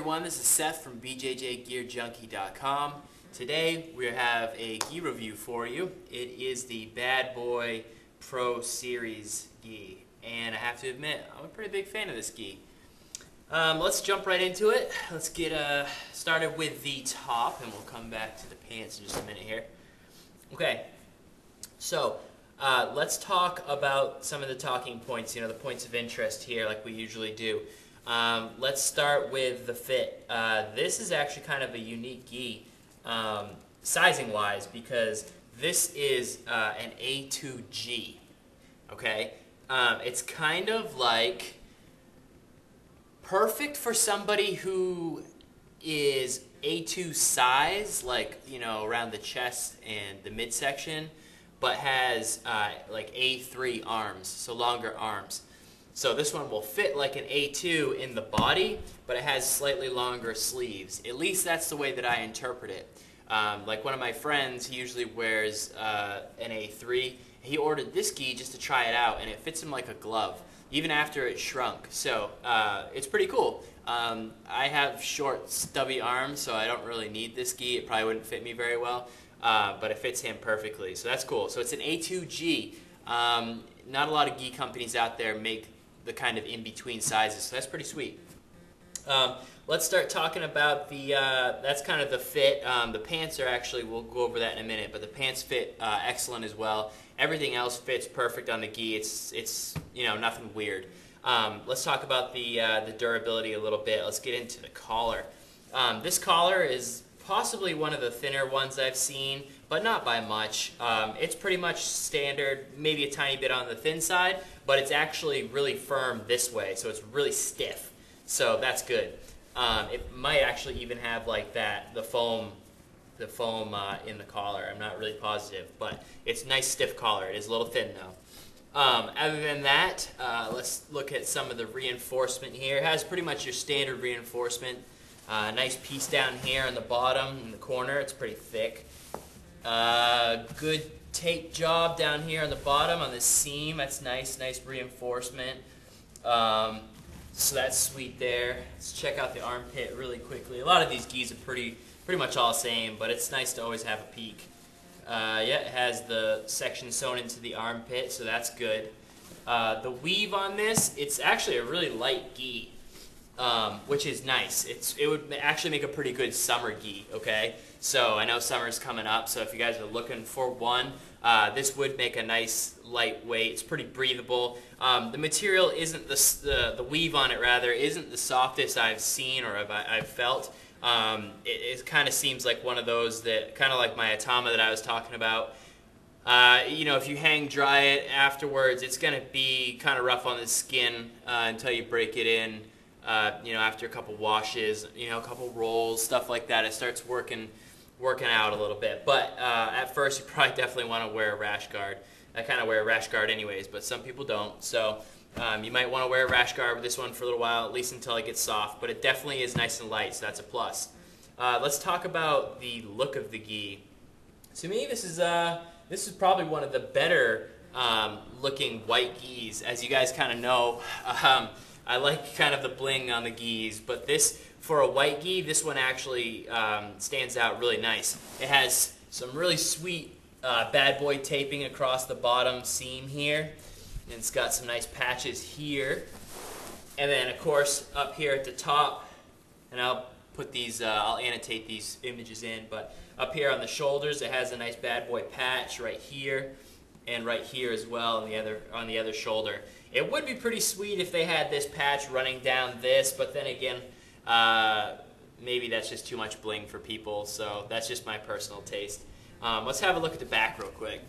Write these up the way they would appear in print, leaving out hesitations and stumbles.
everyone, this is Seth from BJJGearJunkie.com. Today we have a gi review for you. It is the Bad Boy Pro Series gi, and I have to admit, I'm a pretty big fan of this gi. Let's jump right into it. Let's get started with the top, and we'll come back to the pants in just a minute here. Okay, so let's talk about some of the talking points, the points of interest here like we usually do. Let's start with the fit. This is actually kind of a unique gi, sizing-wise, because this is an A2G, okay? It's kind of like perfect for somebody who is A2 size, like, around the chest and the midsection, but has like A3 arms, so longer arms. So this one will fit like an A2 in the body, but it has slightly longer sleeves. At least that's the way that I interpret it. Like one of my friends, he usually wears an A3. He ordered this gi just to try it out, and it fits him like a glove, even after it shrunk. So it's pretty cool. I have short, stubby arms, so I don't really need this gi. It probably wouldn't fit me very well, but it fits him perfectly. So that's cool. So it's an A2G. Not a lot of gi companies out there make the kind of in-between sizes, so that's pretty sweet. Let's start talking about the, that's kind of the fit. The pants are actually, we'll go over that in a minute, but the pants fit excellent as well. Everything else fits perfect on the gi. It's nothing weird. Let's talk about the durability a little bit. Let's get into the collar. This collar is possibly one of the thinner ones I've seen, but not by much. It's pretty much standard, maybe a tiny bit on the thin side, but it's actually really firm this way, so it's really stiff. So that's good. It might actually even have like the foam in the collar. I'm not really positive, but it's a nice stiff collar. It is a little thin though. Other than that, let's look at some of the reinforcement here. It has pretty much your standard reinforcement. Nice piece down here on the bottom in the corner. It's pretty thick. Good tape job down here on the bottom on the seam. That's nice reinforcement. So that's sweet there. Let's check out the armpit really quickly. A lot of these gis are pretty much all the same, but it's nice to always have a peek. Yeah, it has the section sewn into the armpit, so that's good. The weave on this, it's actually a really light gi, which is nice. It would actually make a pretty good summer gi, okay? So I know summer's coming up, so if you guys are looking for one, this would make a nice lightweight. It's pretty breathable. The material isn't the weave on it rather isn't the softest I've seen or I've felt. It kind of seems like one of those that kind of like my Atama that I was talking about. If you hang dry it afterwards, it's gonna be kind of rough on the skin until you break it in. After a couple washes, a couple rolls, stuff like that, it starts working out a little bit. But at first, you probably definitely want to wear a rash guard. I kind of wear a rash guard anyways, but some people don't. So you might want to wear a rash guard with this one for a little while, at least until it gets soft. But it definitely is nice and light, so that's a plus. Let's talk about the look of the gi. To me, this is probably one of the better looking white gis. As you guys kind of know, I like kind of the bling on the gis, but for a white gi, this one actually stands out really nice. It has some really sweet bad boy taping across the bottom seam here, and it's got some nice patches here. And then, of course, up here at the top, and I'll put these, I'll annotate these images in, but up here on the shoulders, it has a nice bad boy patch right here, and right here as well on the other shoulder. It would be pretty sweet if they had this patch running down this, but then again, maybe that's just too much bling for people, so that's just my personal taste. Let's have a look at the back real quick.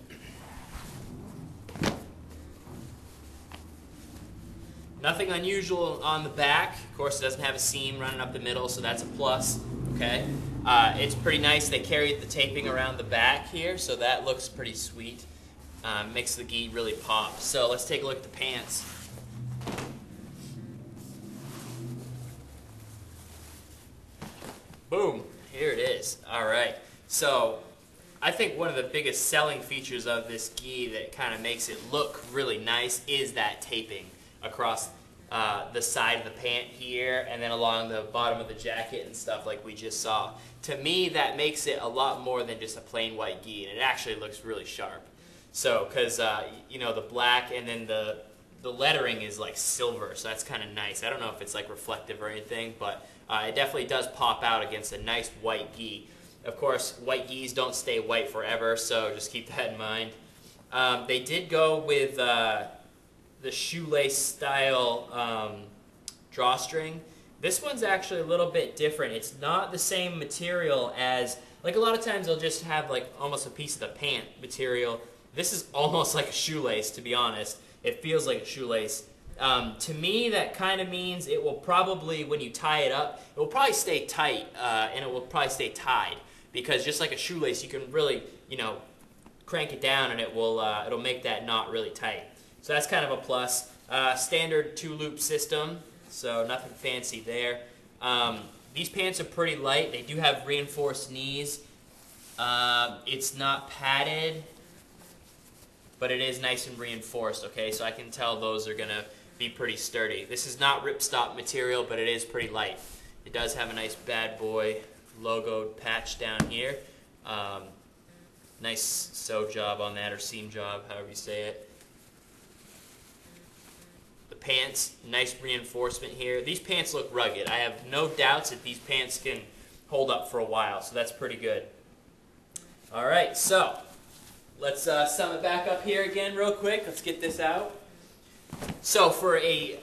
Nothing unusual on the back. Of course, it doesn't have a seam running up the middle, so that's a plus. Okay, it's pretty nice. They carried the taping around the back here, so that looks pretty sweet. Makes the gi really pop. So let's take a look at the pants. Boom, here it is. All right, so I think one of the biggest selling features of this gi that kind of makes it look really nice is that taping across the side of the pant here, and then along the bottom of the jacket and stuff like we just saw. To me, that makes it a lot more than just a plain white gi, and it actually looks really sharp. So, because you know, the black and then the lettering is like silver, so that's kind of nice. I don't know if it's like reflective or anything, but it definitely does pop out against a nice white gi. Of course, white gis don't stay white forever, so just keep that in mind. They did go with the shoelace style drawstring. This one's actually a little bit different. It's not the same material as, like a lot of times they'll just have like almost a piece of the pant material. This is almost like a shoelace, to be honest. It feels like a shoelace. To me, that kind of means it will probably, when you tie it up, it will probably stay tight, and it will probably stay tied. Because just like a shoelace, you can really, you know, crank it down and it will, it'll make that knot really tight. So that's kind of a plus. Standard 2-loop system, so nothing fancy there. These pants are pretty light. They do have reinforced knees. It's not padded, but it is nice and reinforced, okay? So I can tell those are going to be pretty sturdy. This is not ripstop material, but it is pretty light. It does have a nice bad boy logoed patch down here. Nice sew job on that, or seam job, however you say it. The pants, nice reinforcement here. These pants look rugged. I have no doubts that these pants can hold up for a while, so that's pretty good. All right, so let's sum it back up here again real quick. Let's get this out. So for a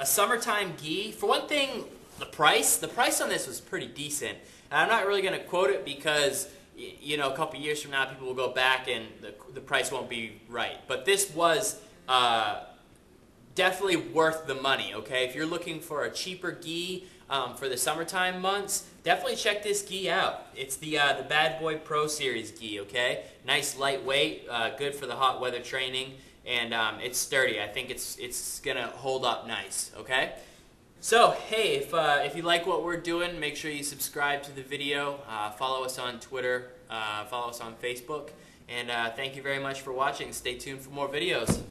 summertime gi, for one thing, the price on this was pretty decent. And I'm not really going to quote it because, you know, a couple years from now people will go back and the price won't be right. But this was definitely worth the money, okay? If you're looking for a cheaper gi for the summertime months, definitely check this gi out. It's the Bad Boy Pro Series gi, okay? Nice, lightweight, good for the hot weather training, and it's sturdy. I think it's going to hold up nice, okay? So, hey, if you like what we're doing, make sure you subscribe to the video, follow us on Twitter, follow us on Facebook, and thank you very much for watching. Stay tuned for more videos.